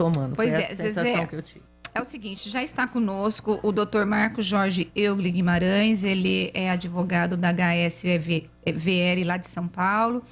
tomando. Pois Foi é, essa sensação Zezé, que eu tive. é o seguinte, já está conosco o Dr. Marco Jorge Eugli Guimarães, ele é advogado da HSVR lá de São Paulo,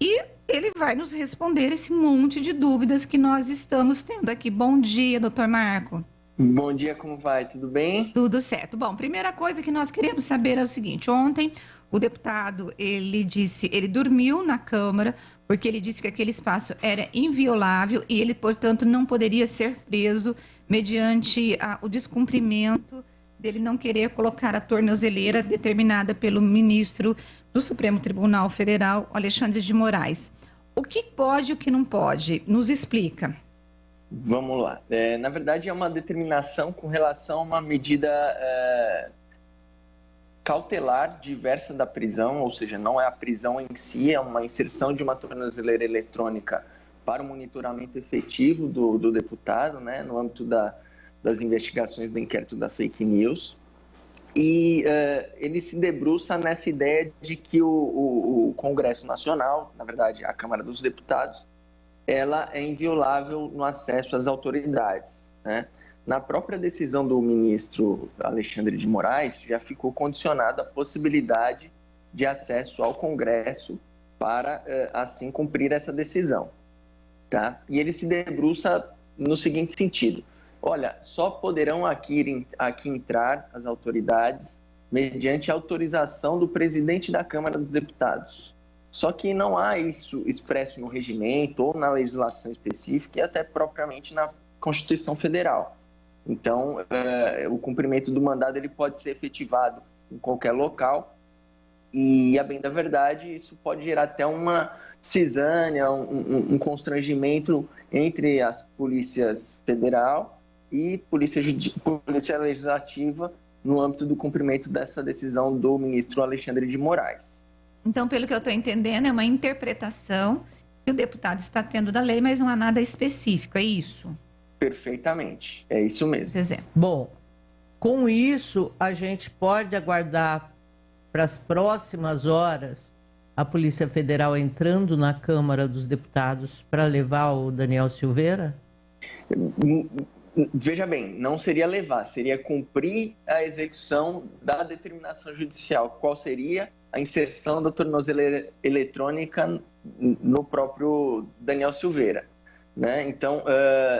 e ele vai nos responder esse monte de dúvidas que nós estamos tendo aqui. Bom dia, doutor Marco. Bom dia, como vai? Tudo bem? Tudo certo. Bom, primeira coisa que nós queremos saber é o seguinte: ontem o deputado ele dormiu na Câmara porque ele disse que aquele espaço era inviolável e ele, portanto, não poderia ser preso mediante o descumprimento dele não querer colocar a tornozeleira determinada pelo ministro do Supremo Tribunal Federal, Alexandre de Moraes. O que pode e o que não pode? Nos explica. Vamos lá. Na verdade, é uma determinação com relação a uma medida cautelar diversa da prisão, ou seja, não é a prisão em si, é uma inserção de uma tornozeleira eletrônica para o monitoramento efetivo do deputado, né, no âmbito das investigações do inquérito da fake news. E ele se debruça nessa ideia de que o Congresso Nacional, na verdade, a Câmara dos Deputados, ela é inviolável no acesso às autoridades, né? Na própria decisão do ministro Alexandre de Moraes, já ficou condicionada a possibilidade de acesso ao Congresso para, assim, cumprir essa decisão, tá? E ele se debruça no seguinte sentido: olha, só poderão aqui entrar as autoridades mediante autorização do presidente da Câmara dos Deputados. Só que não há isso expresso no regimento ou na legislação específica e até propriamente na Constituição Federal. Então, o cumprimento do mandado ele pode ser efetivado em qualquer local e, a bem da verdade, isso pode gerar até uma cisânia, um constrangimento entre as polícias federal e polícia legislativa no âmbito do cumprimento dessa decisão do ministro Alexandre de Moraes. Então, pelo que eu estou entendendo, é uma interpretação que o deputado está tendo da lei, mas não há nada específico, é isso? Perfeitamente, é isso mesmo. Zezé. Bom, com isso, a gente pode aguardar para as próximas horas a Polícia Federal entrando na Câmara dos Deputados para levar o Daniel Silveira? Veja bem, não seria levar, seria cumprir a execução da determinação judicial. Qual seria? A inserção da tornozeleira eletrônica no próprio Daniel Silveira, né? Então,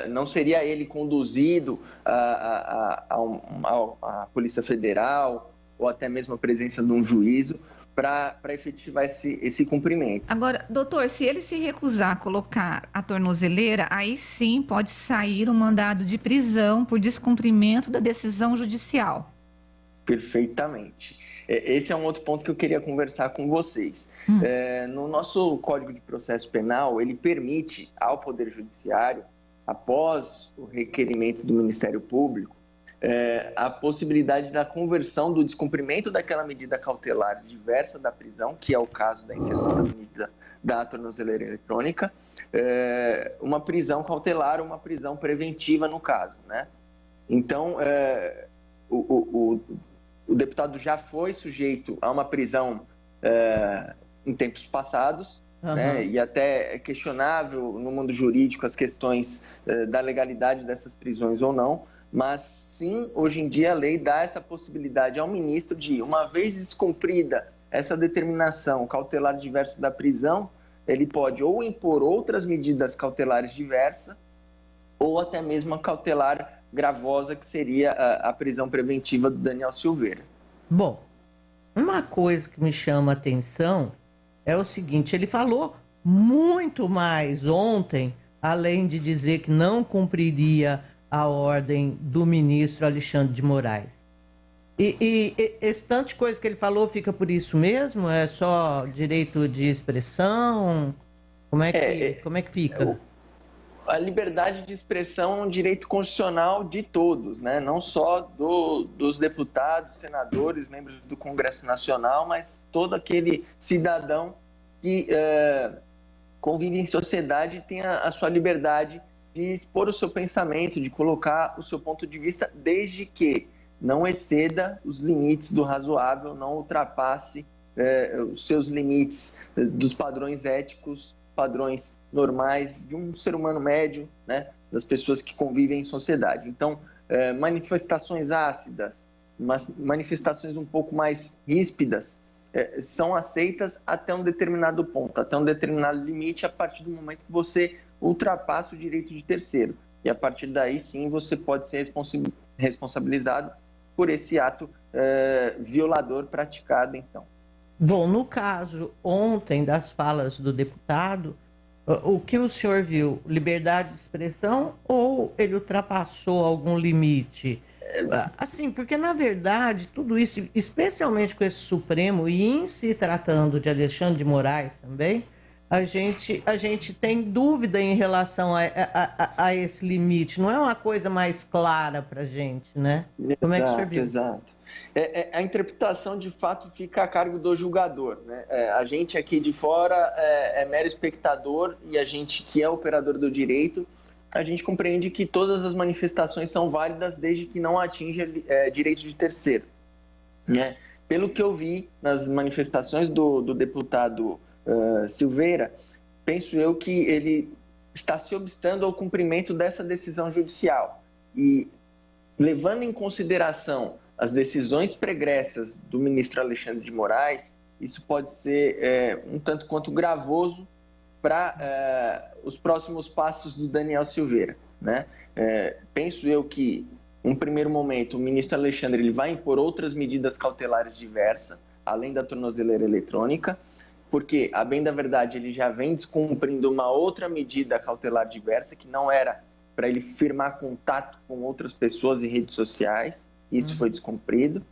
não seria ele conduzido à Polícia Federal ou até mesmo a presença de um juízo para efetivar esse cumprimento. Agora, doutor, se ele se recusar a colocar a tornozeleira, aí sim pode sair um mandado de prisão por descumprimento da decisão judicial. Perfeitamente. Esse é um outro ponto que eu queria conversar com vocês. No nosso Código de Processo Penal, ele permite ao Poder Judiciário, após o requerimento do Ministério Público, a possibilidade da conversão do descumprimento daquela medida cautelar diversa da prisão, que é o caso da inserção da medida da tornozeleira eletrônica, uma prisão cautelar ou uma prisão preventiva no caso, né? Então, o deputado já foi sujeito a uma prisão em tempos passados, né? E até é questionável no mundo jurídico as questões da legalidade dessas prisões ou não, mas sim, hoje em dia a lei dá essa possibilidade ao ministro de, uma vez descumprida essa determinação cautelar diversa da prisão, ele pode ou impor outras medidas cautelares diversas ou até mesmo a cautelar gravosa, que seria a prisão preventiva do Daniel Silveira. Bom, uma coisa que me chama a atenção é o seguinte: ele falou muito mais ontem, além de dizer que não cumpriria a ordem do ministro Alexandre de Moraes. E esse tanto de coisa que ele falou fica por isso mesmo? É só direito de expressão? Como é que fica? A liberdade de expressão é um direito constitucional de todos, né? Não só dos deputados, senadores, membros do Congresso Nacional, mas todo aquele cidadão que convive em sociedade e tem a sua liberdade de expor o seu pensamento, de colocar o seu ponto de vista, desde que não exceda os limites do razoável, não ultrapasse os seus limites dos padrões éticos, padrões normais de um ser humano médio, né? das pessoas que convivem em sociedade. Então, manifestações ácidas, manifestações um pouco mais ríspidas, são aceitas até um determinado ponto, até um determinado limite, a partir do momento que você ultrapassa o direito de terceiro. E a partir daí, sim, você pode ser responsabilizado por esse ato violador praticado, então. Bom, no caso ontem das falas do deputado, o que o senhor viu? Liberdade de expressão ou ele ultrapassou algum limite? Assim, porque na verdade tudo isso, especialmente com esse Supremo e em se tratando de Alexandre de Moraes também, a gente tem dúvida em relação a esse limite. Não é uma coisa mais clara para a gente, né? Como é que o senhor viu? Exato. A interpretação, de fato, fica a cargo do julgador, né? A gente aqui de fora é mero espectador e a gente que é operador do direito, a gente compreende que todas as manifestações são válidas desde que não atinja direito de terceiro, né? Pelo que eu vi nas manifestações do deputado Silveira, penso eu que ele está se obstando ao cumprimento dessa decisão judicial e, levando em consideração as decisões pregressas do ministro Alexandre de Moraes, isso pode ser um tanto quanto gravoso para os próximos passos do Daniel Silveira, né? Penso eu que, num primeiro momento, o ministro Alexandre ele vai impor outras medidas cautelares diversas, além da tornozeleira eletrônica, porque, a bem da verdade, ele já vem descumprindo uma outra medida cautelar diversa, que não era para ele firmar contato com outras pessoas em redes sociais. Isso foi descumprido.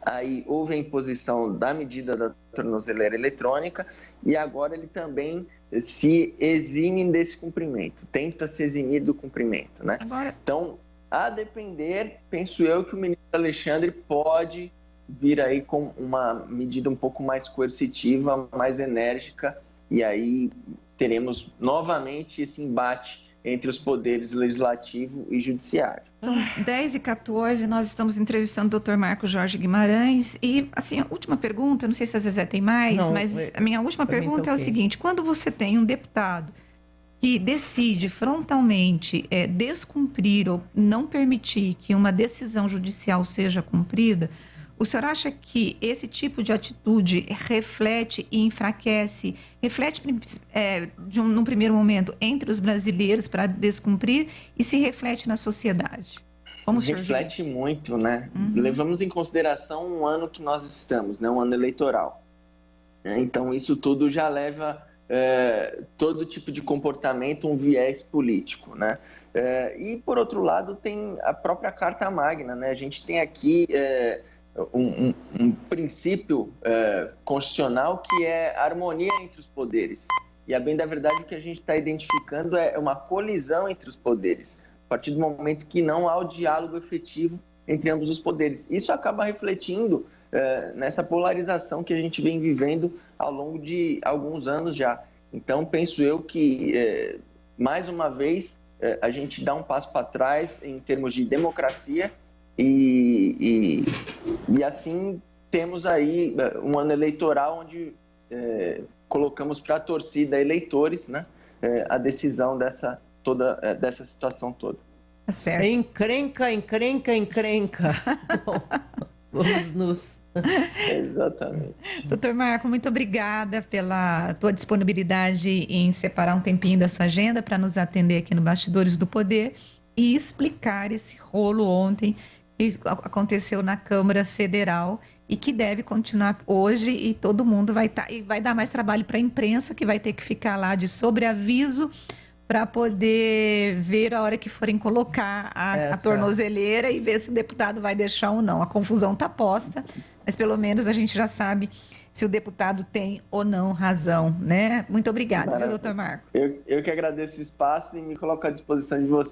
Aí houve a imposição da medida da tornozeleira eletrônica e agora ele também se exime desse cumprimento, tenta se eximir do cumprimento, né? Então, a depender, penso eu que o ministro Alexandre pode vir aí com uma medida um pouco mais coercitiva, mais enérgica, e aí teremos novamente esse embate entre os poderes legislativo e judiciário. São 10h14, nós estamos entrevistando o Dr. Marco Jorge Guimarães e, assim, a última pergunta, não sei se a Zezé tem mais, não, mas a minha última pergunta é o seguinte: quando você tem um deputado que decide frontalmente descumprir ou não permitir que uma decisão judicial seja cumprida, o senhor acha que esse tipo de atitude reflete e enfraquece, num primeiro momento, entre os brasileiros para descumprir e se reflete na sociedade? Como reflete muito, né? Levamos em consideração um ano que nós estamos, né? Um ano eleitoral. Então, isso tudo já leva todo tipo de comportamento, um viés político, né? E, por outro lado, tem a própria Carta Magna, né? A gente tem aqui um princípio constitucional que é a harmonia entre os poderes. E, a bem da verdade, o que a gente está identificando é uma colisão entre os poderes, a partir do momento que não há o diálogo efetivo entre ambos os poderes. Isso acaba refletindo nessa polarização que a gente vem vivendo ao longo de alguns anos já. Então, penso eu que, mais uma vez, a gente dá um passo para trás em termos de democracia e assim temos aí um ano eleitoral onde colocamos para a torcida eleitores, né, a decisão dessa situação toda. Tá certo. Encrenca. Bom, vamos nos... Exatamente. Doutor Marco, muito obrigada pela tua disponibilidade em separar um tempinho da sua agenda para nos atender aqui no Bastidores do Poder e explicar esse rolo ontem que aconteceu na Câmara Federal e que deve continuar hoje, e todo mundo vai dar mais trabalho para a imprensa, que vai ter que ficar lá de sobreaviso para poder ver a hora que forem colocar a tornozeleira e ver se o deputado vai deixar ou não. A confusão está posta, mas pelo menos a gente já sabe se o deputado tem ou não razão, né? Muito obrigada, viu, doutor Marco? Eu que agradeço o espaço e me coloco à disposição de você.